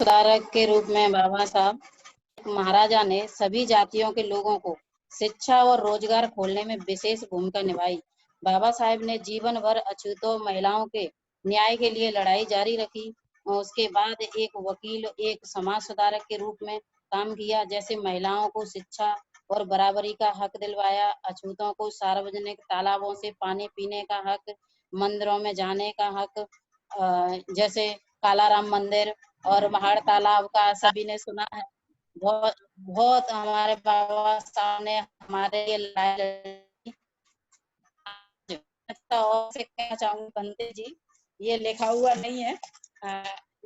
सुधारक के रूप में बाबा साहब महाराजा ने सभी जातियों के लोगों को शिक्षा और रोजगार खोलने में विशेष भूमिका निभाई। बाबा साहेब ने जीवन भर अछूतों महिलाओं के न्याय के लिए लड़ाई जारी रखी और उसके बाद एक वकील, एक समाज सुधारक के रूप में काम किया। जैसे महिलाओं को शिक्षा और बराबरी का हक दिलवाया, अछूतों को सार्वजनिक तालाबों से पानी पीने का हक, मंदिरों में जाने का हक, जैसे कालाराम मंदिर और महाड़ तालाब का सभी ने सुना है। बहुत बहुत हमारे बाबा साहब ने हमारे लिए और से कहना चाहूंगी बंदे जी, ये लिखा हुआ नहीं है।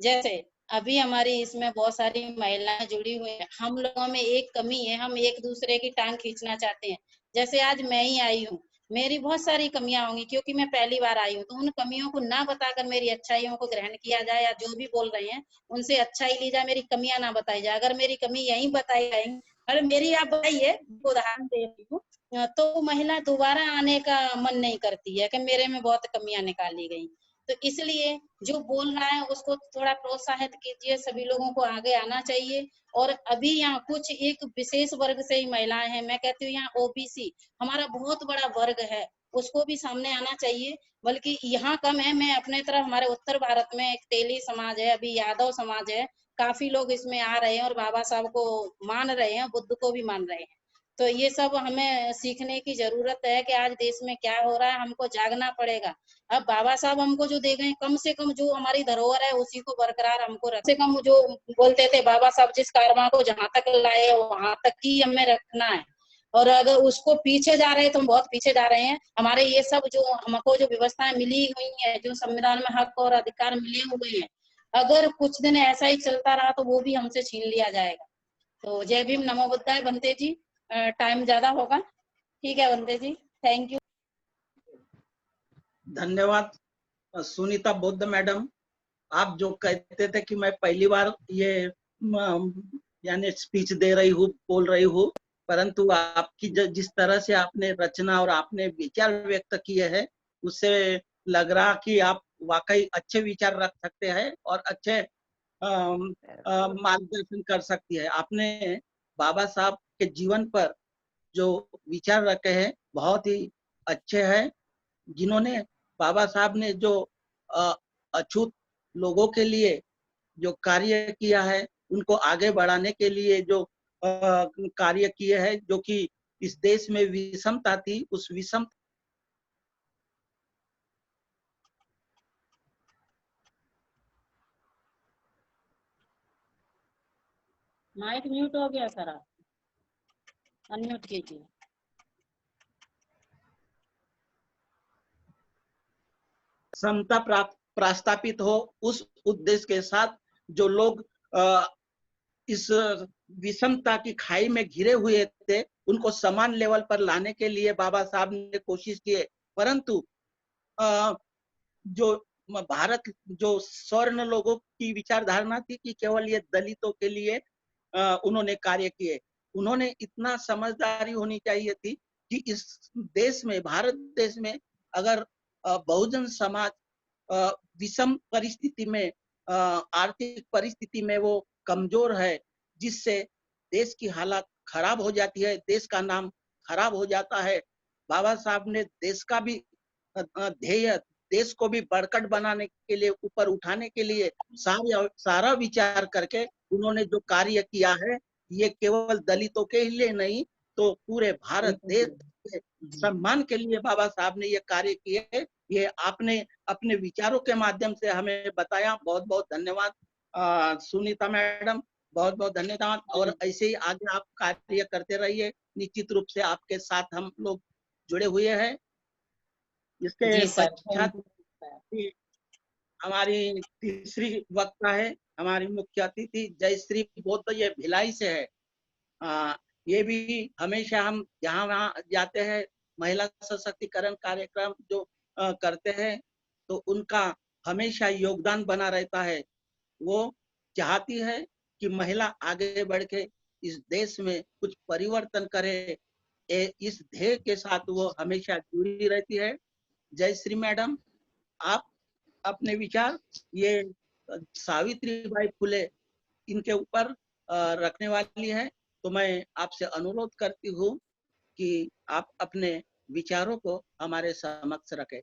जैसे अभी हमारी इसमें बहुत सारी महिलाएं जुड़ी हुई हैं, हम लोगों में एक कमी है, हम एक दूसरे की टांग खींचना चाहते हैं। जैसे आज मैं ही आई हूँ, मेरी बहुत सारी कमियां होंगी क्योंकि मैं पहली बार आई हूँ, तो उन कमियों को ना बताकर मेरी अच्छाइयों को ग्रहण किया जाए, या जो भी बोल रहे हैं उनसे अच्छाई ली जाए, मेरी कमियां ना बताई जाए। अगर मेरी कमी यही बताई जाएंगी, अरे मेरी आप बताइए, उदाहरण दे रही हूँ, तो महिला दोबारा आने का मन नहीं करती है कि मेरे में बहुत कमियां निकाली गई। तो इसलिए जो बोल रहा है उसको थोड़ा प्रोत्साहित कीजिए, सभी लोगों को आगे आना चाहिए। और अभी यहाँ कुछ एक विशेष वर्ग से ही महिलाएं हैं, मैं कहती हूँ यहाँ ओबीसी हमारा बहुत बड़ा वर्ग है, उसको भी सामने आना चाहिए। बल्कि यहाँ कम है, मैं अपने तरफ हमारे उत्तर भारत में एक तेली समाज है, अभी यादव समाज है, काफी लोग इसमें आ रहे हैं और बाबा साहब को मान रहे हैं, बुद्ध को भी मान रहे हैं। तो ये सब हमें सीखने की जरूरत है कि आज देश में क्या हो रहा है, हमको जागना पड़ेगा। अब बाबा साहब हमको जो दे गए, कम से कम जो हमारी धरोहर है उसी को बरकरार हमको रख, से कम जो बोलते थे बाबा साहब जिस कारवां को जहां तक लाए वहां तक ही हमें रखना है। और अगर उसको पीछे जा रहे हैं तो हम बहुत पीछे जा रहे हैं। हमारे ये सब जो हमको जो व्यवस्थाएं मिली हुई है, जो संविधान में हक और अधिकार मिले हुए हैं, अगर कुछ दिन ऐसा ही चलता रहा तो वो भी हमसे छीन लिया जाएगा। तो जय भीम, नमो बुद्धाय। बनते जी, टाइम ज्यादा होगा, ठीक है बनते जी, थैंक यू। धन्यवाद सुनीता बौद्ध मैडम। आप जो कहते थे कि मैं पहली बार ये यानी स्पीच दे रही हूँ, बोल रही हूँ, परंतु आपकी जिस तरह से आपने रचना और आपने विचार व्यक्त किए हैं, उससे लग रहा कि आप वाकई अच्छे विचार रख सकते हैं और अच्छे मार्गदर्शन कर सकती है। आपने बाबा साहब के जीवन पर जो विचार रखे हैं बहुत ही अच्छे हैं। जिन्होंने बाबा साहब ने जो अछूत लोगों के लिए जो कार्य किया है, उनको आगे बढ़ाने के लिए जो कार्य किए हैं, जो कि इस देश में विषमता थी, उस विषम माइक म्यूट हो गया सर, आप अनम्यूट कीजिए। समता प्रस्तापित हो, उस उद्देश्य के साथ जो लोग इस विषमता की खाई में घिरे हुए थे, उनको समान लेवल पर लाने के लिए बाबा साहब ने कोशिश किए। परंतु जो भारत, जो स्वर्ण लोगों की विचारधारणा थी कि केवल ये दलितों के लिए उन्होंने कार्य किए। उन्होंने इतना समझदारी होनी चाहिए थी कि इस देश में, भारत देश में अगर बहुजन समाज विषम परिस्थिति में, आर्थिक परिस्थिति में वो कमजोर है, जिससे देश की हालत खराब हो जाती है, देश का नाम खराब हो जाता है। बाबा साहब ने देश का भी ध्येय, देश को भी बढ़कट बनाने के लिए, ऊपर उठाने के लिए सारा विचार करके उन्होंने जो कार्य किया है, ये केवल दलितों के लिए नहीं, तो पूरे भारत देश के सम्मान के लिए बाबा साहब ने ये कार्य किए। ये आपने अपने विचारों के माध्यम से हमें बताया। बहुत बहुत धन्यवाद सुनीता मैडम, बहुत बहुत धन्यवाद। और ऐसे ही आगे आप कार्य करते रहिए, निश्चित रूप से आपके साथ हम लोग जुड़े हुए हैं। इसके पश्चात हमारी तीसरी वक्ता है हमारी मुख्य अतिथि जयश्री बौद्ध, ये भिलाई से है। ये भी हमेशा हम जहाँ वहाँ जाते हैं, महिला सशक्तिकरण कार्यक्रम जो करते हैं, तो उनका हमेशा योगदान बना रहता है। वो चाहती है कि महिला आगे बढ़ के इस देश में कुछ परिवर्तन करे, इस ध्येय के साथ वो हमेशा जुड़ी रहती है। जयश्री मैडम, आप अपने विचार ये सावित्रीबाई फुले इनके ऊपर रखने वाली है। तो मैं आपसे अनुरोध करती हूँ कि आप अपने विचारों को हमारे समक्ष रखें।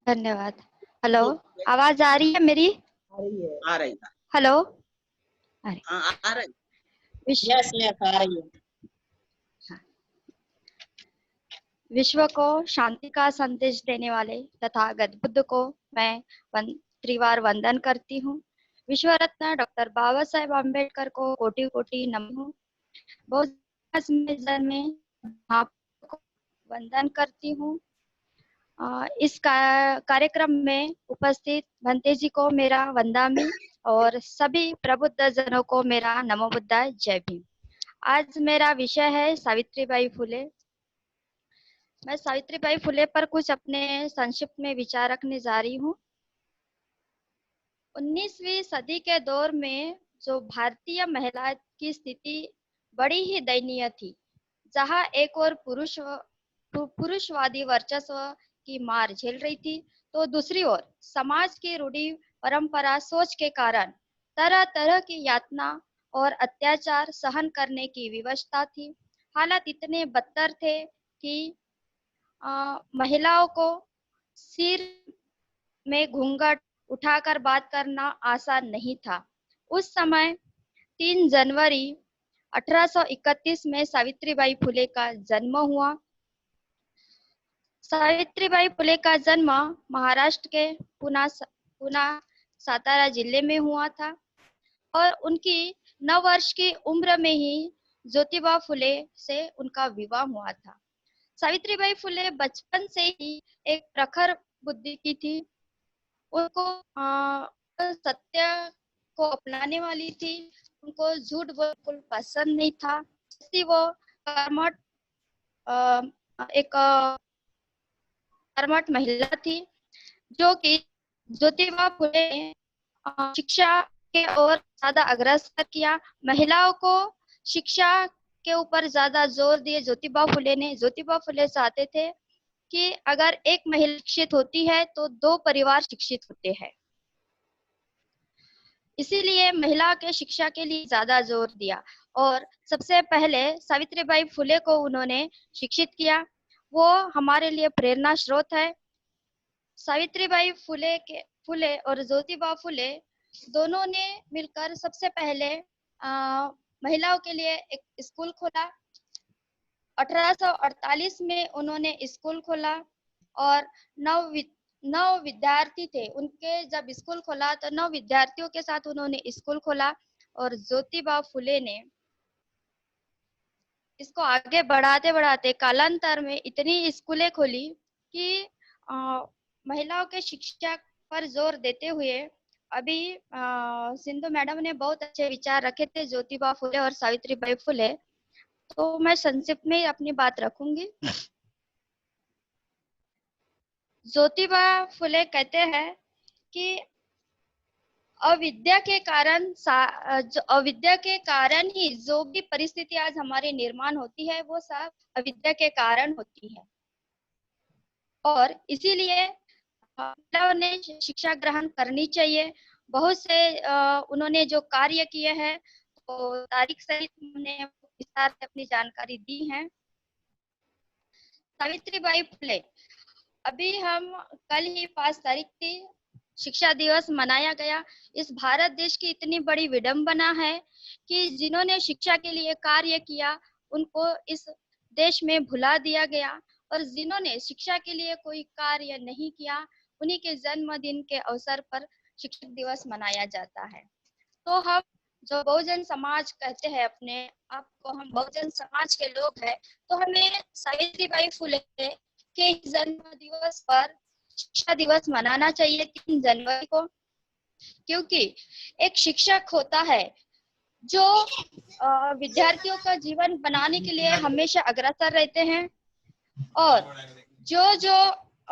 धन्यवाद। हेलो, तो आवाज आ रही है मेरी? आ रही है। हेलो, हाँ, आ रही। यस यस आ रही है। विश्व को शांति का संदेश देने वाले तथागत बुद्ध को मैं त्रिवार वंदन करती हूँ। विश्व रत्न डॉक्टर बाबा साहेब अम्बेडकर को कोटि कोटि नमन हूँ। बहुत जन्मे को वंदन करती हूँ। इस कार्यक्रम में उपस्थित भंते जी को मेरा वंदामी और सभी प्रबुद्ध जनों को मेरा नमो बुद्धाय जय भीम। आज मेरा विषय है सावित्रीबाई फुले। मैं सावित्रीबाई फुले पर कुछ अपने संक्षिप्त में विचार रखने जा रही हूँ। 19वीं सदी के दौर में जो भारतीय महिला की स्थिति बड़ी ही दयनीय थी, जहाँ एक और पुरुषवादी वर्चस्व की मार झेल रही थी, तो दूसरी ओर समाज की रूढ़ी परंपरा सोच के कारण तरह तरह की यातना और अत्याचार सहन करने की विवशता थी। हालात इतने बदतर थे कि महिलाओं को सिर में घूंघट उठाकर बात करना आसान नहीं था। उस समय 3 जनवरी 1831 में सावित्रीबाई फुले का जन्म हुआ। सावित्रीबाई फुले का जन्म महाराष्ट्र के पुना सातारा जिले में हुआ था और उनकी 9 वर्ष की उम्र में ही ज्योतिबा फुले से उनका विवाह हुआ था। सावित्रीबाई फुले बचपन से ही एक प्रखर बुद्धि की थी। उनको सत्य को अपनाने वाली थी। उनको झूठ बिल्कुल पसंद नहीं था। वो कर्मठ एक कर्मठ महिला थी, जो कि ज्योतिबा फुले ने शिक्षा के ओर ज्यादा अग्रसर किया। महिलाओं को शिक्षा के ऊपर ज्यादा जोर दिए ज्योतिबा फुले ने। ज्योतिबा फुले चाहते थे कि अगर एक महिला शिक्षित होती है तो 2 परिवार शिक्षित होते हैं। इसीलिए महिला के शिक्षा के लिए ज्यादा जोर दिया और सबसे पहले सावित्रीबाई फुले को उन्होंने शिक्षित किया। वो हमारे लिए प्रेरणा स्रोत है। सावित्रीबाई फुले और ज्योतिबा फुले दोनों ने मिलकर सबसे पहले महिलाओं के लिए एक स्कूल खोला। 1848 में उन्होंने स्कूल खोला और 9 विद्यार्थी थे उनके। जब स्कूल खोला तो 9 विद्यार्थियों के साथ उन्होंने स्कूल खोला और ज्योतिबा फुले ने इसको आगे बढ़ाते बढ़ाते कालांतर में इतनी स्कूलें खोली कि महिलाओं के शिक्षा पर जोर देते हुए अभी सिंधु मैडम ने बहुत अच्छे विचार रखे थे ज्योतिबा फुले और सावित्रीबाई फुले। तो मैं संक्षिप्त में अपनी बात रखूंगी। ज्योतिबा फुले कहते हैं कि अविद्या के कारण ही जो भी परिस्थिति आज हमारे निर्माण होती है वो सब अविद्या के कारण होती है और इसीलिए महिलाओं ने शिक्षा ग्रहण करनी चाहिए। बहुत से उन्होंने जो कार्य किए हैं तो तारीख सहित उन्होंने विस्तार से अपनी जानकारी दी है। सावित्रीबाई फुले, अभी हम कल ही 5 तारीख थी, शिक्षा दिवस मनाया गया। इस भारत देश की इतनी बड़ी विडंबना है कि जिन्होंने शिक्षा के लिए कार्य किया उनको इस देश में भुला दिया गया और जिन्होंने शिक्षा के लिए कोई कार्य नहीं किया उन्हीं के जन्मदिन के अवसर पर शिक्षक दिवस मनाया जाता है। तो हम जो बहुजन समाज कहते हैं अपने आप को, हम बहुजन समाज के लोग हैं, तो हमें सावित्रीबाई फुले के जन्म दिवस पर शिक्षा दिवस मनाना चाहिए 3 जनवरी को। क्योंकि एक शिक्षक होता है जो विद्यार्थियों का जीवन बनाने के लिए हमेशा अग्रसर रहते हैं और जो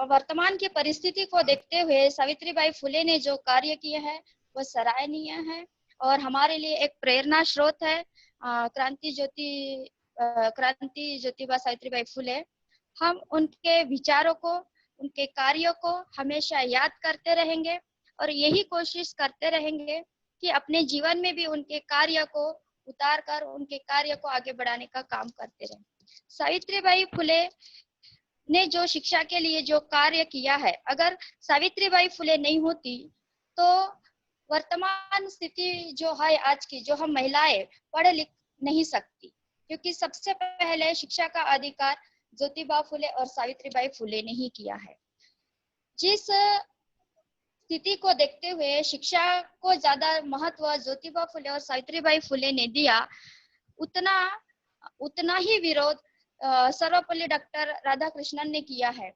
वर्तमान की परिस्थिति को देखते हुए सावित्रीबाई फुले ने जो कार्य किए हैं वो सराहनीय है और हमारे लिए एक प्रेरणा स्रोत है। क्रांति ज्योतिबा सावित्रीबाई फुले, हम उनके विचारों को, उनके कार्यों को हमेशा याद करते रहेंगे और यही कोशिश करते रहेंगे कि अपने जीवन में भी उनके कार्य को उतार कर उनके कार्य को आगे बढ़ाने का काम करते रहें। सावित्रीबाई फुले ने जो शिक्षा के लिए जो कार्य किया है, अगर सावित्रीबाई फुले नहीं होती तो वर्तमान स्थिति जो है आज की, जो हम महिलाएं पढ़ लिख नहीं सकती, क्योंकि सबसे पहले शिक्षा का अधिकार ज्योतिबा फुले और सावित्रीबाई फुले ने ही किया है। जिस स्थिति को देखते हुए शिक्षा को ज्यादा महत्व ज्योतिबा फुले और सावित्रीबाई फुले ने दिया, उतना ही विरोध सर्वपल्ली डॉक्टर राधाकृष्णन ने किया है।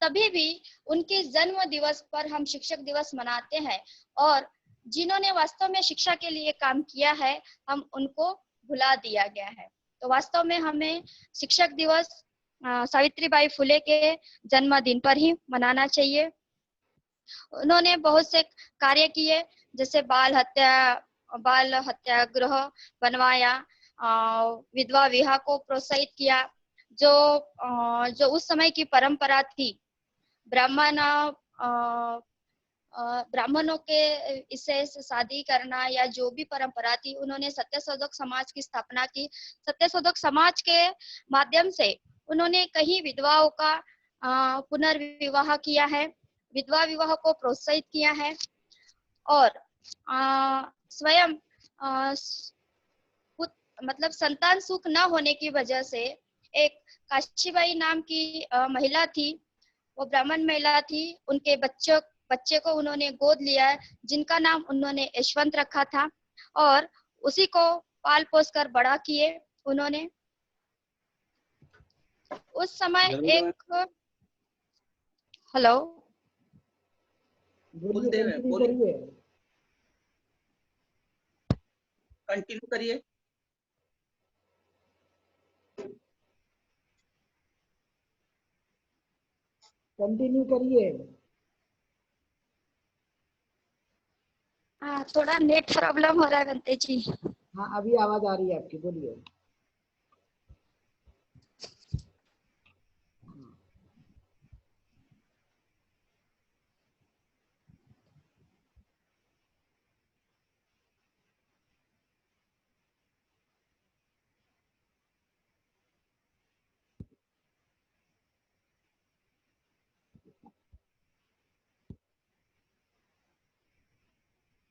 तभी भी उनके जन्म दिवस पर हम शिक्षक दिवस मनाते हैं, और जिन्होंने वास्तव में शिक्षा के लिए काम किया है हम उनको भुला दिया गया है। तो वास्तव में हमें शिक्षक दिवस सावित्रीबाई फुले के जन्मदिन पर ही मनाना चाहिए। उन्होंने बहुत से कार्य किए, जैसे बाल हत्यागृह बनवाया, विधवा विवाह को प्रोत्साहित किया, जो उस समय की परंपरा थी, ब्राह्मणों के इससे शादी करना या जो भी परंपरा थी, उन्होंने सत्यशोधक समाज की स्थापना की। सत्यशोधक समाज के माध्यम से उन्होंने कई विधवाओं का पुनर्विवाह किया है, विधवा विवाह को प्रोत्साहित किया है, और स्वयं मतलब संतान सुख न होने की वजह से एक काशीबाई नाम की महिला थी, वो ब्राह्मण महिला थी, उनके बच्चे को उन्होंने गोद लिया, जिनका नाम उन्होंने यशवंत रखा था, और उसी को पाल पोस कर बड़ा किए उन्होंने। उस समय एक हेलो कंटिन्यू करिए। थोड़ा नेट प्रॉब्लम हो रहा है बंते जी। हाँ, अभी आवाज आ रही है आपकी, बोलिए।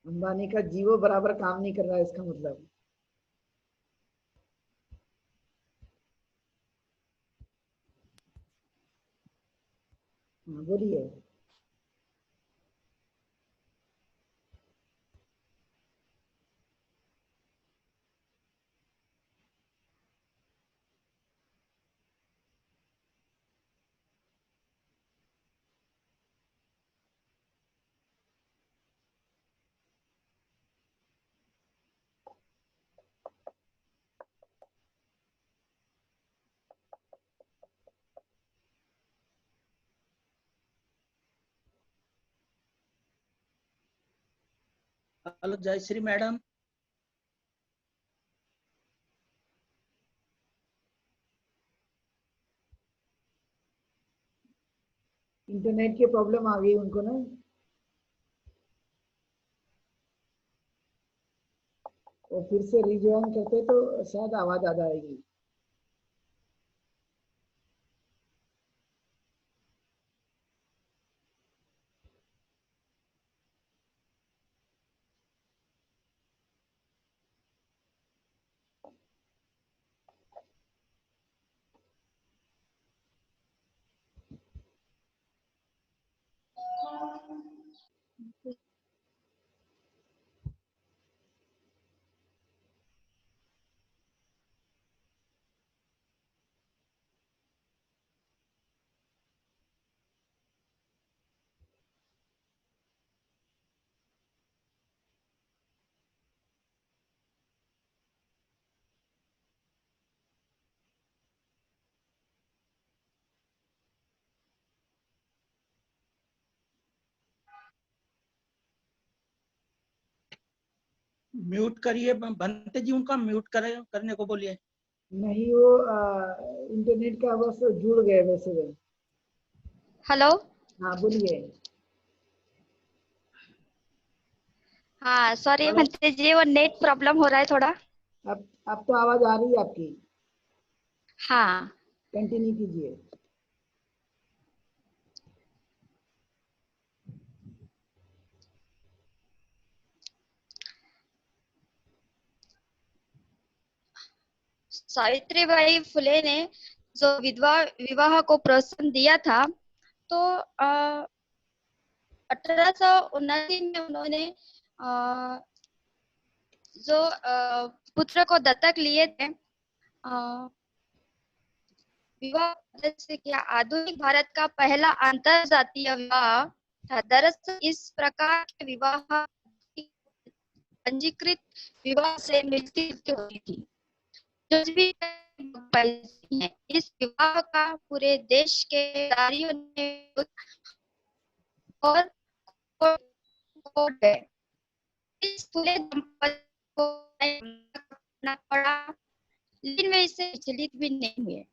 अंबानी का जियो बराबर काम नहीं कर रहा है, इसका मतलब। बोलिए। Hello Jayashree madam. इंटरनेट की प्रॉब्लम आ गई उनको ना, और फिर से रिज्वाइन करते तो शायद आवाज आ जाएगी। म्यूट करिए भंते जी, उनका म्यूट करने को बोलिए। नहीं, वो इंटरनेट का बस जुड़ गए वैसे। हेलो, हाँ बोलिए। हाँ सॉरी हेलो। मंत्री जी, वो नेट प्रॉब्लम हो रहा है थोड़ा। अब तो आवाज आ रही है आपकी, हाँ। कंटिन्यू कीजिए। सावित्रीबाई फुले ने जो विधवा विवाह को प्रोत्साहन दिया था, तो 1879 में उन्होंने जो पुत्र को दत्तक लिए थे, विवाह जैसे किया, आधुनिक भारत का पहला अंतर जातीय विवाह था। दरअसल इस प्रकार के विवाह पंजीकृत विवाह से मिलती जुलती होती थी, जो भी है। इस विवाह का पूरे देश के नारियों ने और कोड है। इस पूरे दंपति को करना पड़ा, लेकिन वे इससे विचलित भी नहीं हुए।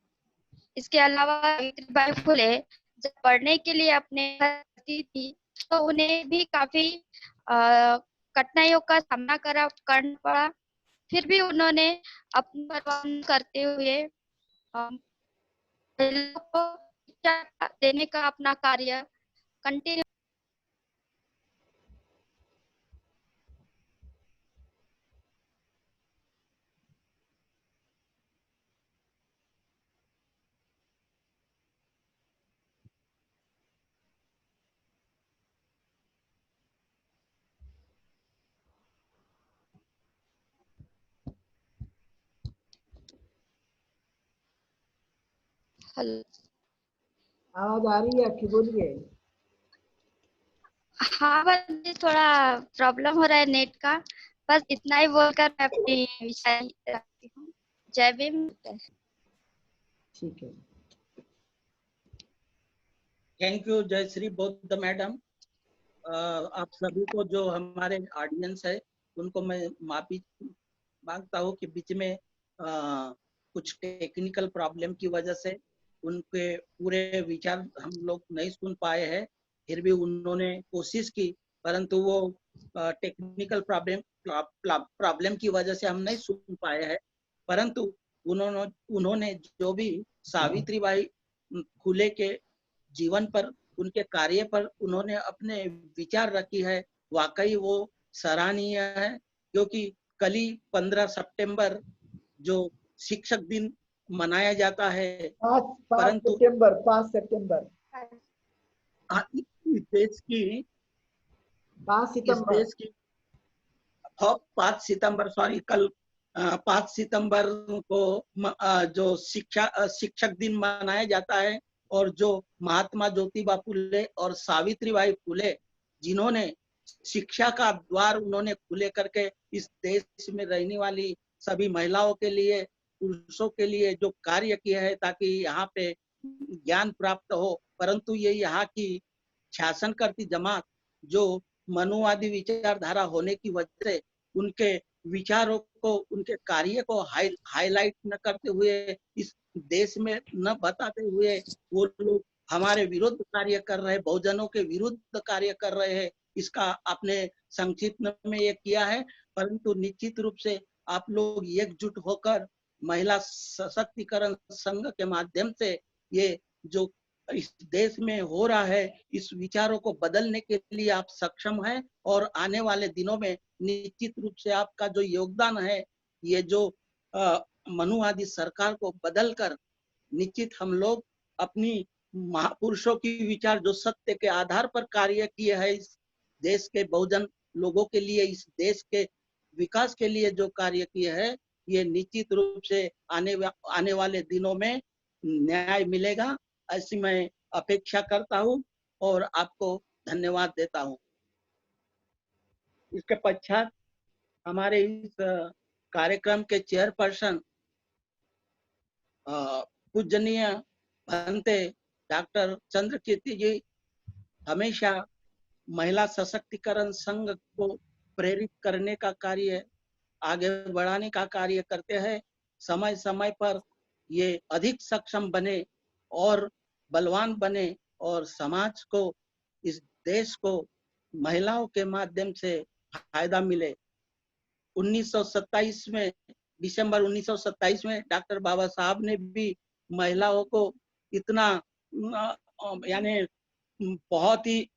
इसके अलावा सावित्रीबाई फुले जब पढ़ने के लिए अपने घर जाती थी, तो उन्हें भी काफी कठिनाइयों का सामना करना पड़ा। फिर भी उन्होंने अपनी परवाह न करते हुए महिलाओं को शिक्षा देने का अपना कार्य कंटिन्यू। आवाज आ रही है आपकी, बोलिए। हाँ बस मुझे थोड़ा प्रॉब्लम हो रहा है नेट का, बस इतना ही बोलकर मैं अपनी विषय रखती हूँ। जय भीम। ठीक है। थैंक यू जयश्री बौद्ध मैडम। आप सभी को, जो हमारे ऑडियंस है, उनको मैं माफी मांगता हूँ कि बीच में कुछ टेक्निकल प्रॉब्लम की वजह से उनके पूरे विचार हम लोग नहीं सुन पाए हैं। फिर भी उन्होंने कोशिश की, परंतु वो टेक्निकल प्रॉब्लम की वजह से हम नहीं सुन पाए हैं। परंतु उन्होंने जो भी सावित्रीबाई फुले के जीवन पर, उनके कार्य पर उन्होंने अपने विचार रखी है, वाकई वो सराहनीय है। क्योंकि कल ही 15 सितंबर जो शिक्षक दिन मनाया जाता है, परंतु 5 सितंबर इस देश की 5 सितंबर 5 सितंबर, सॉरी, कल 5 सितंबर को जो शिक्षक दिन मनाया जाता है। और जो महात्मा ज्योतिबा फुले और सावित्रीबाई फुले, जिन्होंने शिक्षा का द्वार उन्होंने खुले करके इस देश में रहने वाली सभी महिलाओं के लिए, पुरुषों के लिए जो कार्य किया है, ताकि यहाँ पे ज्ञान प्राप्त हो। परंतु ये यहाँ की शासन करती जमात, जो मनुवादी विचारधारा होने की वजह से उनके विचारों को, उनके कार्य को हाईलाइट न करते हुए, इस देश में न बताते हुए, वो लोग हमारे विरुद्ध कार्य कर रहे हैं, बहुजनों के विरुद्ध कार्य कर रहे हैं। इसका आपने संक्षिप्त में ये किया है। परंतु निश्चित रूप से आप लोग एकजुट होकर महिला सशक्तिकरण संघ के माध्यम से ये जो इस देश में हो रहा है, इस विचारों को बदलने के लिए आप सक्षम हैं। और आने वाले दिनों में निश्चित रूप से आपका जो योगदान है, ये जो मनुवादी सरकार को बदलकर निश्चित हम लोग अपनी महापुरुषों की विचार, जो सत्य के आधार पर कार्य किए हैं, इस देश के बहुजन लोगों के लिए, इस देश के विकास के लिए जो कार्य किए हैं, ये निश्चित रूप से आने वाले दिनों में न्याय मिलेगा, ऐसी मैं अपेक्षा करता हूँ और आपको धन्यवाद देता हूँ। इसके पश्चात हमारे इस कार्यक्रम के चेयरपर्सन पूजनीय भंते डॉक्टर चंद्रकीर्ति जी हमेशा महिला सशक्तिकरण संघ को प्रेरित करने का कार्य, आगे बढ़ाने का कार्य करते हैं। समय समय पर ये अधिक सक्षम बने और बलवान बने और समाज को, इस देश को महिलाओं के माध्यम से फायदा मिले। 1927 में, दिसंबर 1927 में डॉक्टर बाबा साहब ने भी महिलाओं को इतना यानी बहुत ही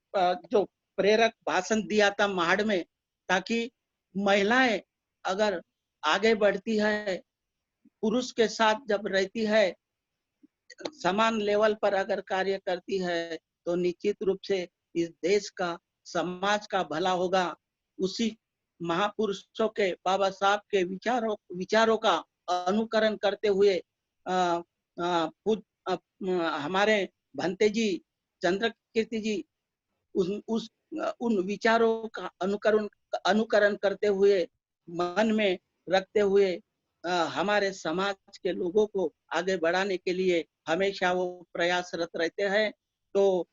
जो प्रेरक भाषण दिया था महाड़ में, ताकि महिलाएं अगर आगे बढ़ती है, पुरुष के साथ जब रहती है, समान लेवल पर अगर कार्य करती है, तो निश्चित रूप से इस देश का, समाज का भला होगा। उसी महापुरुषों के, बाबा साहब के विचारों का अनुकरण करते हुए हमारे भंते जी, चंद्रकीर्ति जी उन विचारों का अनुकरण करते हुए, मन में रखते हुए हमारे समाज के लोगों को आगे बढ़ाने के लिए हमेशा वो प्रयासरत रहते हैं। तो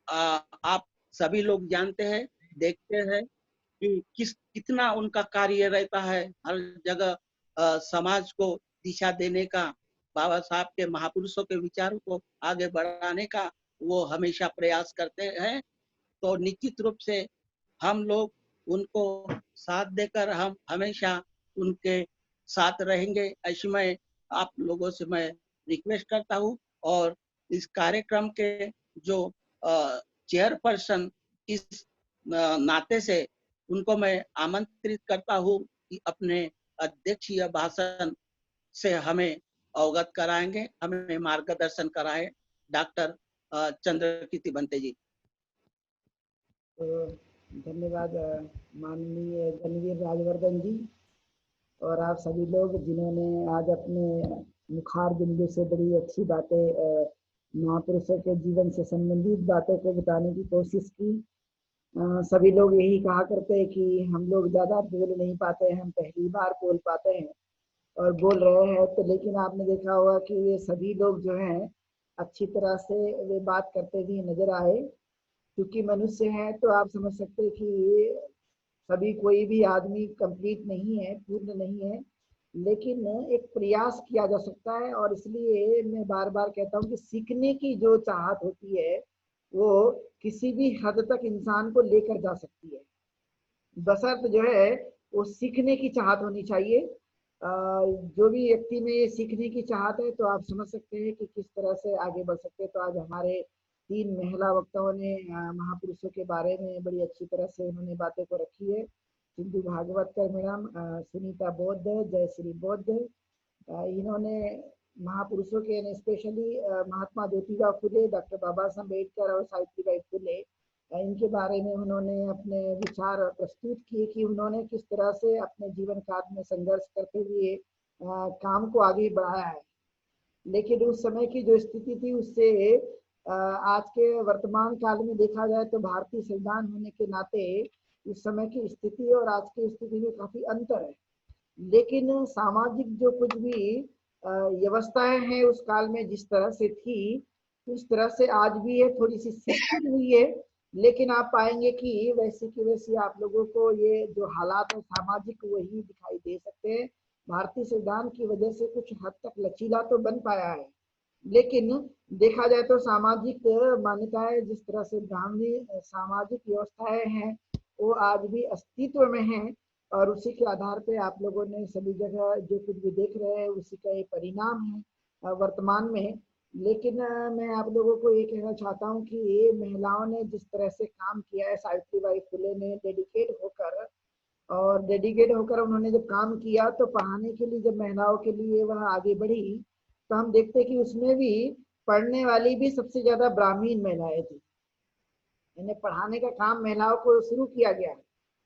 आप सभी लोग जानते हैं, देखते हैं कि कितना उनका कार्य रहता है हर जगह, समाज को दिशा देने का, बाबा साहब के, महापुरुषों के विचारों को आगे बढ़ाने का वो हमेशा प्रयास करते हैं। तो निश्चित रूप से हम लोग उनको साथ देकर हम हमेशा उनके साथ रहेंगे, ऐसी मैं आप लोगों से मैं रिक्वेस्ट करता हूँ। और इस कार्यक्रम के जो चेयरपर्सन इस नाते से उनको मैं आमंत्रित करता हूँ कि अपने अध्यक्षीय भाषण से हमें अवगत कराएंगे, हमें मार्गदर्शन कराएं डॉक्टर चंद्रकीर्ति भंते जी। तो धन्यवाद माननीय धनवीर राजवर्धन जी, और आप सभी लोग जिन्होंने आज अपने मुखार बिंदु से बड़ी अच्छी बातें, महापुरुषों के जीवन से संबंधित बातों को बताने की कोशिश की। सभी लोग यही कहा करते हैं कि हम लोग ज़्यादा बोल नहीं पाते हैं, हम पहली बार बोल पाते हैं और बोल रहे हैं। तो लेकिन आपने देखा होगा कि ये सभी लोग जो हैं अच्छी तरह से वे बात करते हुए नजर आए। क्योंकि मनुष्य है तो आप समझ सकते हैं कि सभी, कोई भी आदमी कंप्लीट नहीं है, पूर्ण नहीं है, लेकिन एक प्रयास किया जा सकता है। और इसलिए मैं बार बार कहता हूँ कि सीखने की जो चाहत होती है वो किसी भी हद तक इंसान को लेकर जा सकती है, बशर्ते जो है वो सीखने की चाहत होनी चाहिए। जो भी व्यक्ति में ये सीखने की चाहत है, तो आप समझ सकते हैं कि किस तरह से आगे बढ़ सकते हैं। तो आज हमारे 3 महिला वक्ताओं ने महापुरुषों के बारे में बड़ी अच्छी तरह से उन्होंने बातें को रखी है। सिंधु भागवतकर मैडम, सुनीता बौद्ध, जयश्री बौद्ध, इन्होंने महापुरुषों के स्पेशली महात्मा ज्योतिबा फुले, डॉक्टर बाबा साहब अम्बेडकर और सावित्रीबाई फुले, इनके बारे में उन्होंने अपने विचार प्रस्तुत किए कि उन्होंने किस तरह से अपने जीवन काल में संघर्ष करते हुए काम को आगे बढ़ाया है। लेकिन उस समय की जो स्थिति थी उससे आज के वर्तमान काल में देखा जाए तो भारतीय संविधान होने के नाते उस समय की स्थिति और आज की स्थिति में काफी अंतर है। लेकिन सामाजिक जो कुछ भी व्यवस्थाएं हैं उस काल में जिस तरह से थी उस तरह से आज भी है, थोड़ी सी शिथिल हुई है। लेकिन आप पाएंगे कि वैसे की वैसी आप लोगों को ये जो हालात है सामाजिक वही दिखाई दे सकते हैं। भारतीय संविधान की वजह से कुछ हद तक लचीला तो बन पाया है, लेकिन देखा जाए तो सामाजिक मान्यताएं जिस तरह से ब्राह्मणी सामाजिक व्यवस्थाएं हैं वो आज भी अस्तित्व में हैं। और उसी के आधार पे आप लोगों ने सभी जगह जो कुछ भी देख रहे हैं उसी का एक परिणाम है वर्तमान में। लेकिन मैं आप लोगों को ये कहना चाहता हूँ कि ये महिलाओं ने जिस तरह से काम किया है, सावित्रीबाई फुले ने डेडिकेट होकर उन्होंने जब काम किया तो पढ़ाने के लिए जब महिलाओं के लिए वह आगे बढ़ी तो हम देखते हैं कि उसमें भी पढ़ने वाली भी सबसे ज्यादा ब्राह्मीण महिलाएं थी। इन्हें पढ़ाने का काम महिलाओं को शुरू किया गया,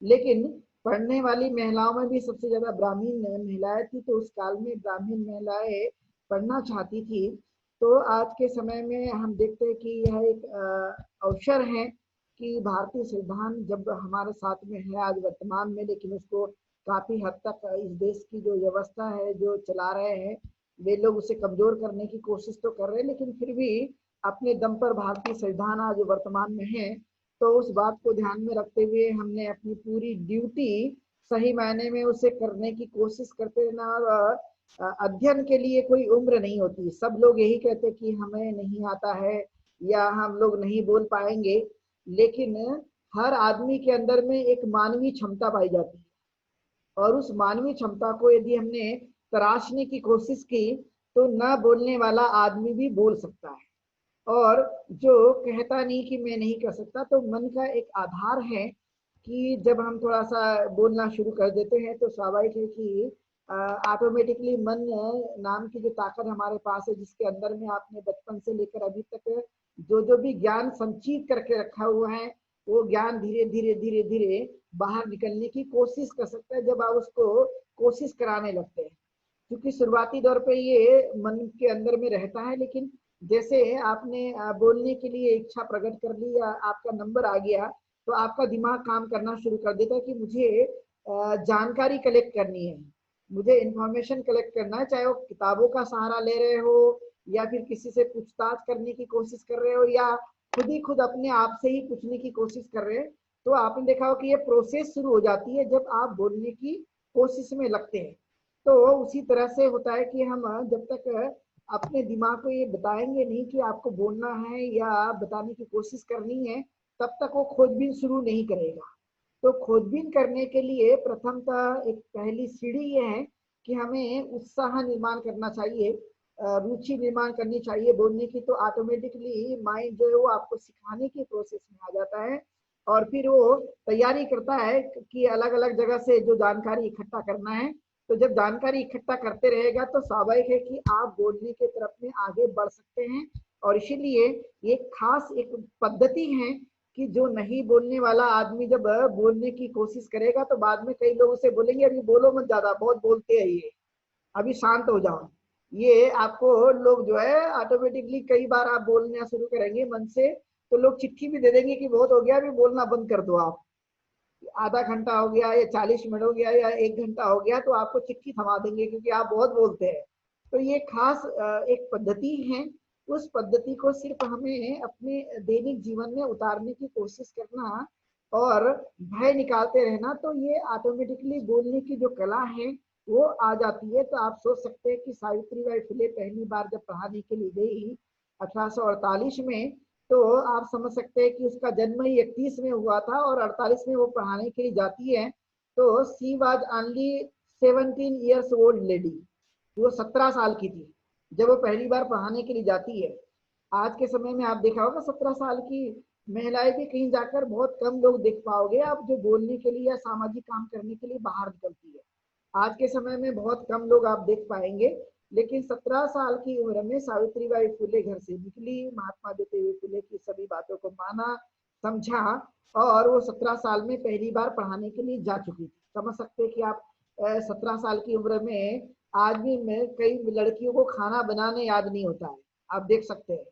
लेकिन पढ़ने वाली महिलाओं में भी सबसे ज्यादा ब्राह्मीण महिलाएं थी। तो उस काल में ब्राह्मीण महिलाएं पढ़ना चाहती थी। तो आज के समय में हम देखते हैं कि यह एक अवसर है कि भारतीय संविधान जब हमारे साथ में है आज वर्तमान में, लेकिन उसको काफी हद तक इस देश की जो व्यवस्था है जो चला रहे हैं वे लोग उसे कमजोर करने की कोशिश तो कर रहे हैं, लेकिन फिर भी अपने दम पर भारतीय संविधान आज वर्तमान में है। तो उस बात को ध्यान में रखते हुए हमने अपनी पूरी ड्यूटी सही मायने में उसे करने की कोशिश करते रहना। और अध्ययन के लिए कोई उम्र नहीं होती। सब लोग यही कहते कि हमें नहीं आता है या हम लोग नहीं बोल पाएंगे, लेकिन हर आदमी के अंदर में एक मानवीय क्षमता पाई जाती है, और उस मानवीय क्षमता को यदि हमने तराशने की कोशिश की तो न बोलने वाला आदमी भी बोल सकता है, और जो कहता नहीं कि मैं नहीं कर सकता, तो मन का एक आधार है कि जब हम थोड़ा सा बोलना शुरू कर देते हैं तो स्वाभाविक है कि ऑटोमेटिकली मन नाम की जो ताकत हमारे पास है, जिसके अंदर में आपने बचपन से लेकर अभी तक जो भी ज्ञान संचित करके रखा हुआ है, वो ज्ञान धीरे धीरे धीरे धीरे बाहर निकलने की कोशिश कर सकता है जब आप उसको कोशिश कराने लगते हैं। क्योंकि शुरुआती दौर पे ये मन के अंदर में रहता है, लेकिन जैसे आपने बोलने के लिए इच्छा प्रकट कर ली या आपका नंबर आ गया, तो आपका दिमाग काम करना शुरू कर देता है कि मुझे जानकारी कलेक्ट करनी है, मुझे इंफॉर्मेशन कलेक्ट करना है, चाहे वो किताबों का सहारा ले रहे हो या फिर किसी से पूछताछ करने की कोशिश कर रहे हो या खुद अपने आप से ही पूछने की कोशिश कर रहे हैं। तो आपने देखा हो कि ये प्रोसेस शुरू हो जाती है जब आप बोलने की कोशिश में लगते हैं। तो उसी तरह से होता है कि हम जब तक अपने दिमाग को ये बताएंगे नहीं कि आपको बोलना है या बताने की कोशिश करनी है, तब तक वो खोजबीन शुरू नहीं करेगा। तो खोजबीन करने के लिए प्रथमतः एक पहली सीढ़ी ये है कि हमें उत्साह निर्माण करना चाहिए, रुचि निर्माण करनी चाहिए बोलने की। तो ऑटोमेटिकली माइंड जो है वो आपको सिखाने की प्रोसेस में आ जाता है, और फिर वो तैयारी करता है कि अलग अलग जगह से जो जानकारी इकट्ठा करना है। तो जब जानकारी इकट्ठा करते रहेगा तो स्वाभाविक है कि आप बोलने के तरफ में आगे बढ़ सकते हैं। और इसीलिए एक खास एक पद्धति है कि जो नहीं बोलने वाला आदमी जब बोलने की कोशिश करेगा तो बाद में कई लोग उसे बोलेंगे अभी बोलो मत, ज्यादा बहुत बोलते हैं ये, अभी शांत हो जाओ। ये आपको लोग जो है ऑटोमेटिकली कई बार आप बोलना शुरू करेंगे मन से, तो लोग चिट्ठी भी दे देंगे कि बहुत हो गया, अभी बोलना बंद कर दो आप, आधा घंटा हो गया या 40 मिनट हो गया या 1 घंटा हो गया, तो आपको चिट्ठी थमा देंगे क्योंकि आप बहुत बोलते हैं। तो ये खास एक पद्धति है, उस पद्धति को सिर्फ हमें अपने दैनिक जीवन में उतारने की कोशिश करना और भय निकालते रहना, तो ये ऑटोमेटिकली बोलने की जो कला है वो आ जाती है। तो आप सोच सकते हैं कि सावित्रीबाई फुले पहली बार जब पढ़ाने के लिए गई 1848 में, तो आप समझ सकते हैं कि उसका जन्म ही 31 में हुआ था और 48 में वो पढ़ाने के लिए जाती है। तो she was only 17 years old lady, वो 17 साल की थी जब वो पहली बार पढ़ाने के लिए जाती है। आज के समय में आप देखा होगा 17 साल की महिलाएं भी कहीं जाकर बहुत कम लोग देख पाओगे आप जो बोलने के लिए या सामाजिक काम करने के लिए बाहर निकलती है। आज के समय में बहुत कम लोग आप देख पाएंगे, लेकिन 17 साल की उम्र में सावित्रीबाई फुले घर से निकली, महात्मा ज्योतिबा फुले की सभी बातों को माना, समझा, और वो 17 साल में पहली बार पढ़ाने के लिए जा चुकी थी। समझ सकते हैं कि आप 17 साल की उम्र में आज भी में कई लड़कियों को खाना बनाने याद नहीं होता है, आप देख सकते हैं।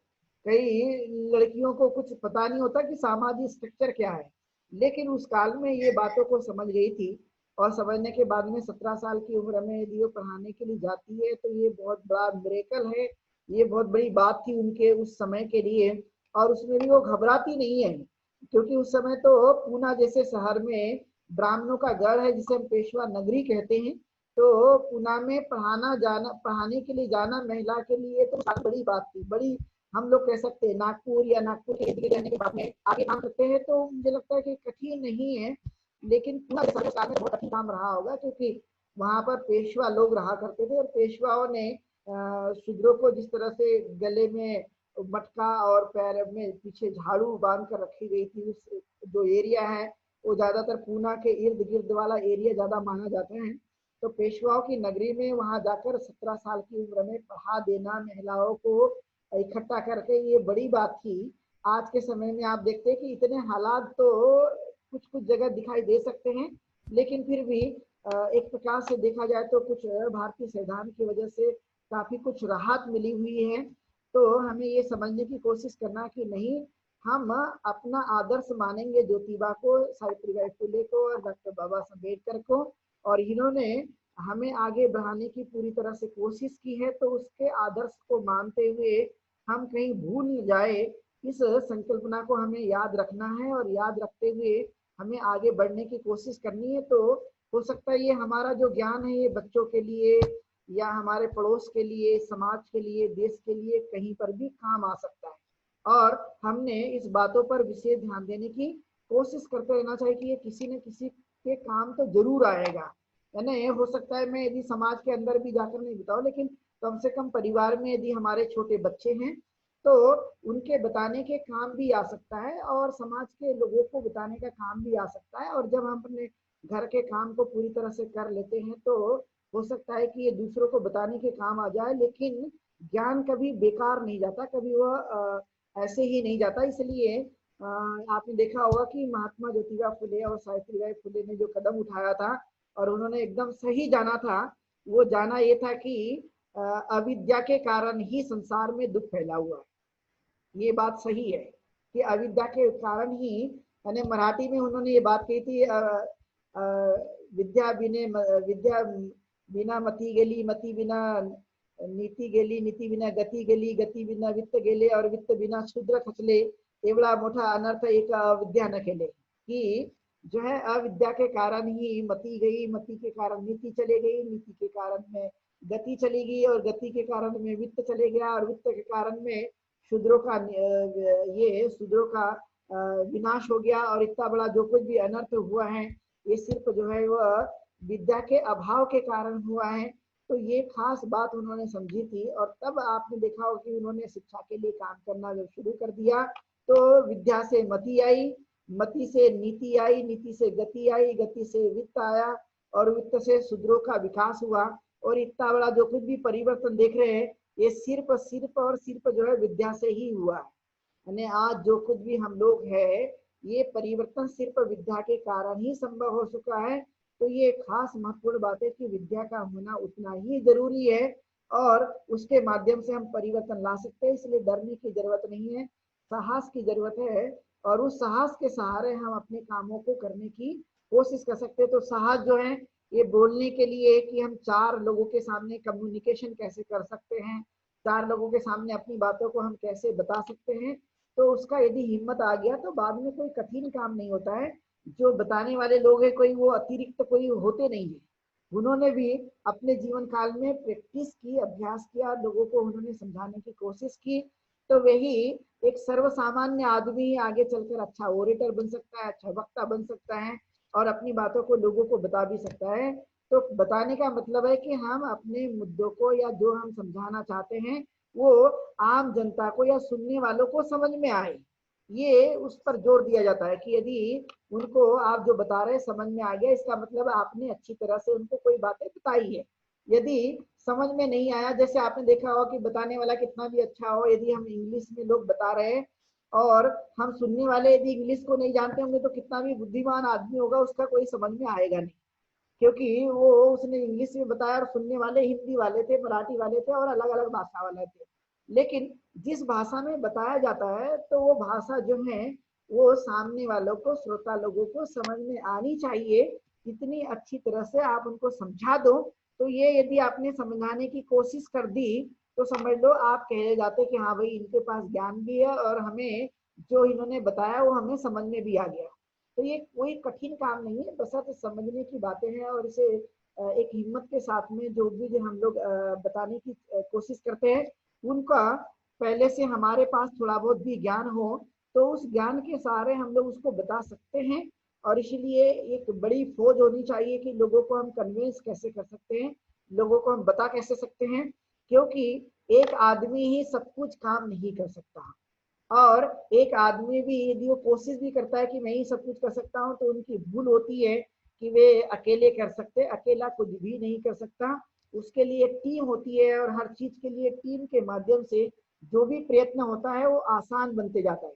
कई लड़कियों को कुछ पता नहीं होता कि सामाजिक स्ट्रक्चर क्या है, लेकिन उस काल में ये बातों को समझ गई थी। और समझने के बाद में 17 साल की उम्र में यदि वो पढ़ाने के लिए जाती है तो ये बहुत बड़ा मिरेकल है, ये बहुत बड़ी बात थी उनके उस समय के लिए। और उसमें भी वो घबराती नहीं है, क्योंकि उस समय तो पूना जैसे शहर में ब्राह्मणों का गढ़ है जिसे हम पेशवा नगरी कहते हैं। तो पूना में पढ़ाने के लिए जाना महिला के लिए तो बड़ी बात थी, बड़ी हम लोग कह सकते हैं नागपुर या नागपुर के इर्द रहने के बाद में आगे काम करते हैं तो मुझे लगता है कि कठिन नहीं है, लेकिन पूरा में बहुत कठिन काम रहा होगा, क्योंकि वहां पर पेशवा लोग रहा करते थे और पेशवाओं ने शूद्रों को जिस तरह से गले में मटका और पैर में पीछे झाड़ू बांध कर रखी गई थी, उस जो एरिया है वो ज्यादातर पूना के इर्द गिर्द वाला एरिया ज्यादा माना जाता है। तो पेशवाओं की नगरी में वहां जाकर 17 साल की उम्र में पढ़ा देना महिलाओं को इकट्ठा करके, ये बड़ी बात थी। आज के समय में आप देखते हैं कि इतने हालात तो कुछ कुछ जगह दिखाई दे सकते हैं, लेकिन फिर भी एक प्रकार से देखा जाए तो कुछ भारतीय संविधान की वजह से काफी कुछ राहत मिली हुई है। तो हमें ये समझने की कोशिश करना कि नहीं, हम अपना आदर्श मानेंगे ज्योतिबा को, सावित्रीबाई फुले को और डॉक्टर बाबा साहब अम्बेडकर को, और इन्होंने हमें आगे बढ़ाने की पूरी तरह से कोशिश की है। तो उसके आदर्श को मानते हुए हम कहीं भूल न जाए, इस संकल्पना को हमें याद रखना है और याद रखते हुए हमें आगे बढ़ने की कोशिश करनी है। तो हो सकता है ये हमारा जो ज्ञान है ये बच्चों के लिए या हमारे पड़ोस के लिए, समाज के लिए, देश के लिए कहीं पर भी काम आ सकता है, और हमने इस बातों पर विशेष ध्यान देने की कोशिश करते रहना चाहिए कि ये किसी न किसी के काम तो जरूर आएगा, है ना। ये हो सकता है मैं यदि समाज के अंदर भी जाकर नहीं बताऊं, लेकिन कम से कम परिवार में यदि हमारे छोटे बच्चे हैं तो उनके बताने के काम भी आ सकता है, और समाज के लोगों को बताने का काम भी आ सकता है। और जब हम अपने घर के काम को पूरी तरह से कर लेते हैं तो हो सकता है कि ये दूसरों को बताने के काम आ जाए, लेकिन ज्ञान कभी बेकार नहीं जाता, कभी वह ऐसे ही नहीं जाता। इसलिए आपने देखा होगा कि महात्मा ज्योतिबा फुले और सावित्रीबाई फुले ने जो कदम उठाया था और उन्होंने एकदम सही जाना था, वो जाना ये था कि अविद्या के कारण ही संसार में दुख फैला हुआ है। ये बात सही है कि अविद्या के कारण ही, यानी मराठी में उन्होंने ये बात कही थी, विद्या बिना मती गेली, मती बिना नीति गेली, नीति बिना गती गेली, गती बिना वित्त गेले और वित्त बिना शूद्र खचले, एवढा मोठा अनर्थ एक विद्या न खेले। कि जो है अविद्या के कारण ही मती गई, मती के कारण नीति चले गई, नीति के कारण में गति चली गई और गति के कारण में वित्त चले गया और वित्त के कारण में शूद्रों का शूद्रों का विनाश हो गया। और इतना बड़ा जो कुछ भी अनर्थ हुआ है ये सिर्फ जो है वह विद्या के अभाव के कारण हुआ है। तो ये खास बात उन्होंने समझी थी, और तब आपने देखा हो कि उन्होंने शिक्षा के लिए काम करना जब शुरू कर दिया तो विद्या से मति आई, मति से नीति आई, नीति से गति आई, गति से वित्त आया और वित्त से शूद्रों का विकास हुआ। और इतना बड़ा जो कुछ भी परिवर्तन देख रहे हैं ये सिर्फ और सिर्फ जो है विद्या से ही हुआ है। यानी आज जो कुछ भी हम लोग हैं ये परिवर्तन सिर्फ विद्या के कारण ही संभव हो चुका है। तो ये खास महत्वपूर्ण बात है कि विद्या का होना उतना ही जरूरी है और उसके माध्यम से हम परिवर्तन ला सकते हैं। इसलिए डरने की जरूरत नहीं है, साहस की जरूरत है, और उस साहस के सहारे हम अपने कामों को करने की कोशिश कर सकते हैं। तो साहस जो है ये बोलने के लिए कि हम 4 लोगों के सामने कम्युनिकेशन कैसे कर सकते हैं, 4 लोगों के सामने अपनी बातों को हम कैसे बता सकते हैं, तो उसका यदि हिम्मत आ गया तो बाद में कोई कठिन काम नहीं होता है। जो बताने वाले लोग हैं कोई वो अतिरिक्त कोई होते नहीं है, उन्होंने भी अपने जीवन काल में प्रैक्टिस की, अभ्यास किया, लोगों को उन्होंने समझाने की कोशिश की। तो वही एक सर्वसामान्य आदमी आगे चलकर अच्छा ओरेटर बन सकता है, अच्छा वक्ता बन सकता है और अपनी बातों को लोगों को बता भी सकता है। तो बताने का मतलब है कि हम अपने मुद्दों को या जो हम समझाना चाहते हैं वो आम जनता को या सुनने वालों को समझ में आए। ये उस पर जोर दिया जाता है कि यदि उनको आप जो बता रहे हैं समझ में आ गया, इसका मतलब आपने अच्छी तरह से उनको कोई बातें बताई है। यदि समझ में नहीं आया, जैसे आपने देखा होगा कि बताने वाला कितना भी अच्छा हो, यदि हम इंग्लिश में लोग बता रहे हैं और हम सुनने वाले यदि इंग्लिश को नहीं जानते होंगे तो कितना भी बुद्धिमान आदमी होगा उसका कोई समझ में आएगा नहीं, क्योंकि वो उसने इंग्लिश में बताया और सुनने वाले हिंदी वाले थे, मराठी वाले थे और अलग अलग भाषा वाले थे। लेकिन जिस भाषा में बताया जाता है तो वो भाषा जो है वो सामने वालों को, श्रोता लोगों को समझ में आनी चाहिए। इतनी अच्छी तरह से आप उनको समझा दो तो ये यदि आपने समझाने की कोशिश कर दी तो समझ लो आप कहे जाते कि हाँ भाई इनके पास ज्ञान भी है और हमें जो इन्होंने बताया वो हमें समझ में भी आ गया। तो ये कोई कठिन काम नहीं है, बस समझने की बातें हैं और इसे एक हिम्मत के साथ में जो भी हम लोग बताने की कोशिश करते हैं उनका पहले से हमारे पास थोड़ा बहुत भी ज्ञान हो तो उस ज्ञान के सहारे हम लोग उसको बता सकते हैं। और इसलिए एक बड़ी फौज होनी चाहिए कि लोगों को हम कन्विंस कैसे कर सकते हैं, लोगों को हम बता कैसे सकते हैं, क्योंकि एक आदमी ही सब कुछ काम नहीं कर सकता और एक आदमी भी यदि वो कोशिश भी करता है कि मैं ही सब कुछ कर सकता हूँ तो उनकी भूल होती है कि वे अकेले कर सकते, अकेला कुछ भी नहीं कर सकता। उसके लिए टीम होती है और हर चीज के लिए टीम के माध्यम से जो भी प्रयत्न होता है वो आसान बनते जाता है।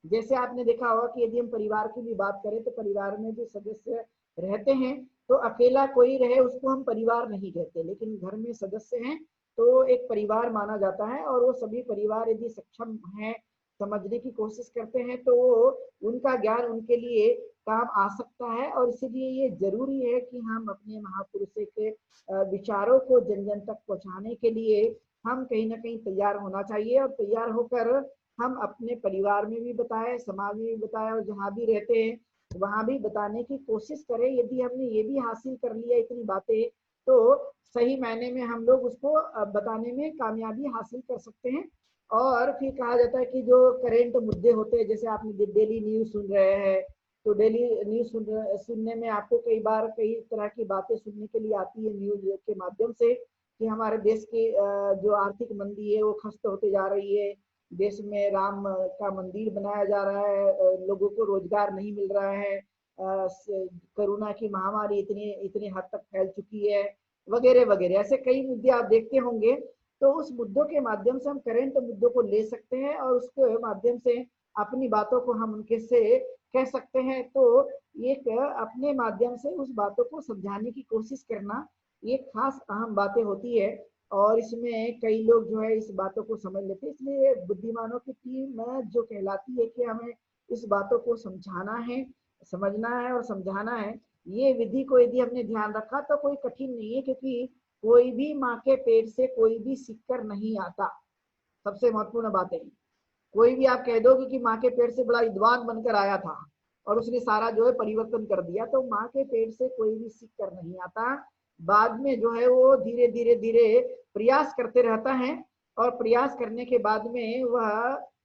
जैसे आपने देखा होगा कि यदि हम परिवार की भी बात करें तो परिवार में जो सदस्य रहते हैं तो अकेला कोई रहे उसको हम परिवार नहीं कहते, लेकिन घर में सदस्य हैं तो एक परिवार माना जाता है और वो सभी परिवार यदि सक्षम है, समझने की कोशिश करते हैं तो उनका ज्ञान उनके लिए काम आ सकता है। और इसीलिए ये जरूरी है कि हम अपने महापुरुषों के विचारों को जन जन तक पहुंचाने के लिए हम कहीं ना कहीं तैयार होना चाहिए और तैयार होकर हम अपने परिवार में भी बताएं, समाज में भी बताएं और जहाँ भी रहते हैं वहां भी बताने की कोशिश करें। यदि हमने ये भी हासिल कर लिया इतनी बातें तो सही मायने में हम लोग उसको बताने में कामयाबी हासिल कर सकते हैं। और फिर कहा जाता है कि जो करेंट मुद्दे होते हैं, जैसे आपने डेली न्यूज सुन रहे हैं तो डेली न्यूज सुनने में आपको कई बार कई तरह की बातें सुनने के लिए आती है न्यूज के माध्यम से, कि हमारे देश की जो आर्थिक मंदी है वो खस्त होते जा रही है, देश में राम का मंदिर बनाया जा रहा है, लोगों को रोजगार नहीं मिल रहा है, कोरोना की महामारी इतनी इतनी हद तक फैल चुकी है, वगैरह वगैरह। ऐसे कई मुद्दे आप देखते होंगे। तो उस मुद्दों के माध्यम से हम करंट मुद्दों को ले सकते हैं और उसके माध्यम से अपनी बातों को हम उनके से कह सकते हैं। तो एक अपने माध्यम से उस बातों को समझाने की कोशिश करना ये खास अहम बातें होती है, और इसमें कई लोग जो है इस बातों को समझ लेते हैं। इसलिए बुद्धिमानों की टीम जो कहलाती है कि हमें इस बातों को समझाना है, समझना है और समझाना है। ये विधि को यदि हमने ध्यान रखा तो कोई कठिन नहीं है, क्योंकि कोई भी माँ के पेट से कोई भी सीखकर नहीं आता। सबसे महत्वपूर्ण बात है, कोई भी आप कह दोगे कि माँ के पेट से बड़ा विद्वान बनकर आया था और उसने सारा जो है परिवर्तन कर दिया, तो माँ के पेट से कोई भी सीख कर नहीं आता। बाद में जो है वो धीरे धीरे धीरे प्रयास करते रहता है, और प्रयास करने के बाद में वह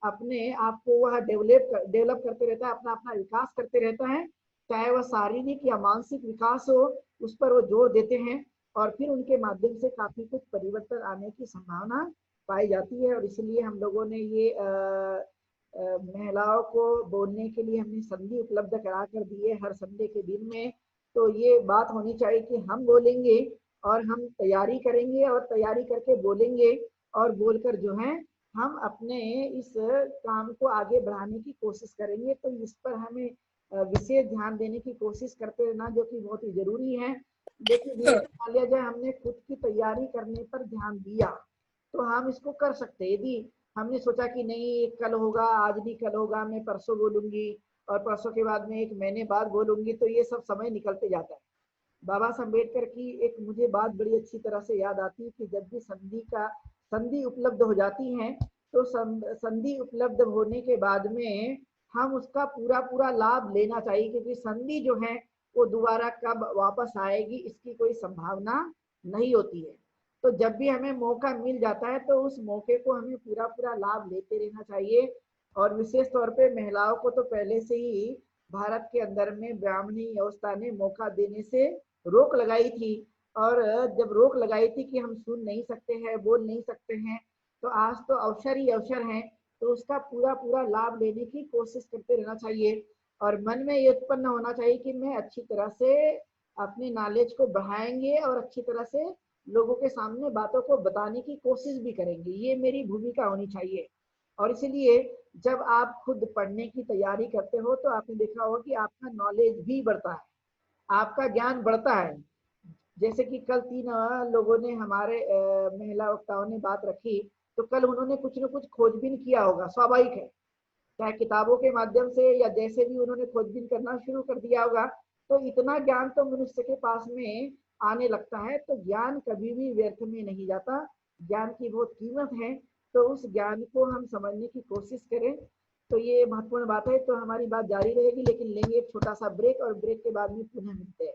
अपने आप को वह डेवलप करते रहता है, अपना अपना विकास करते रहता है। चाहे वह शारीरिक या मानसिक विकास हो, उस पर वो जोर देते हैं, और फिर उनके माध्यम से काफी कुछ परिवर्तन आने की संभावना पाई जाती है। और इसलिए हम लोगों ने ये महिलाओं को बोलने के लिए हमने संधि उपलब्ध करा कर दी है हर संडे के दिन में। तो ये बात होनी चाहिए कि हम बोलेंगे और हम तैयारी करेंगे और तैयारी करके बोलेंगे, और बोलकर जो है हम अपने इस काम को आगे बढ़ाने की कोशिश करेंगे। तो इस पर हमें विशेष ध्यान देने की कोशिश करते रहना, जो कि बहुत ही जरूरी है। देखिए, जैसे मान लिया जाए हमने खुद की तैयारी करने पर ध्यान दिया तो हम इसको कर सकते हैं। यदि हमने सोचा कि नहीं कल होगा, आज नहीं कल होगा, मैं परसों बोलूंगी और परसों के बाद में एक महीने बाद बोलूंगी, तो ये सब समय निकलते जाता है। बाबा साहब अम्बेडकर की एक मुझे बात बड़ी अच्छी तरह से याद आती है कि जब भी संधि उपलब्ध हो जाती है, तो संधि उपलब्ध होने के बाद में हम उसका पूरा पूरा लाभ लेना चाहिए, क्योंकि संधि जो है वो दोबारा कब वापस आएगी इसकी कोई संभावना नहीं होती है। तो जब भी हमें मौका मिल जाता है तो उस मौके को हमें पूरा पूरा लाभ लेते रहना चाहिए। और विशेष तौर पे महिलाओं को तो पहले से ही भारत के अंदर में ब्राह्मणी व्यवस्था ने मौका देने से रोक लगाई थी, और जब रोक लगाई थी कि हम सुन नहीं सकते हैं, बोल नहीं सकते हैं, तो आज तो अवसर ही अवसर है, तो उसका पूरा पूरा लाभ लेने की कोशिश करते रहना चाहिए। और मन में ये उत्पन्न होना चाहिए कि मैं अच्छी तरह से अपनी नॉलेज को बढ़ाएंगे और अच्छी तरह से लोगों के सामने बातों को बताने की कोशिश भी करेंगे, ये मेरी भूमिका होनी चाहिए। और इसलिए जब आप खुद पढ़ने की तैयारी करते हो तो आपने देखा होगा कि आपका नॉलेज भी बढ़ता है, आपका ज्ञान बढ़ता है। जैसे कि कल 3 लोगों ने हमारे महिला वक्ताओं ने बात रखी, तो कल उन्होंने कुछ न कुछ खोजबीन किया होगा, स्वाभाविक है, चाहे किताबों के माध्यम से या जैसे भी उन्होंने खोजबीन करना शुरू कर दिया होगा। तो इतना ज्ञान तो मनुष्य के पास में आने लगता है। तो ज्ञान कभी भी व्यर्थ में नहीं जाता, ज्ञान की बहुत कीमत है। तो उस ज्ञान को हम समझने की कोशिश करें, तो ये महत्वपूर्ण बात है। तो हमारी बात जारी रहेगी, लेकिन लेंगे एक छोटा सा ब्रेक, और ब्रेक के बाद में पुनः मिलते हैं।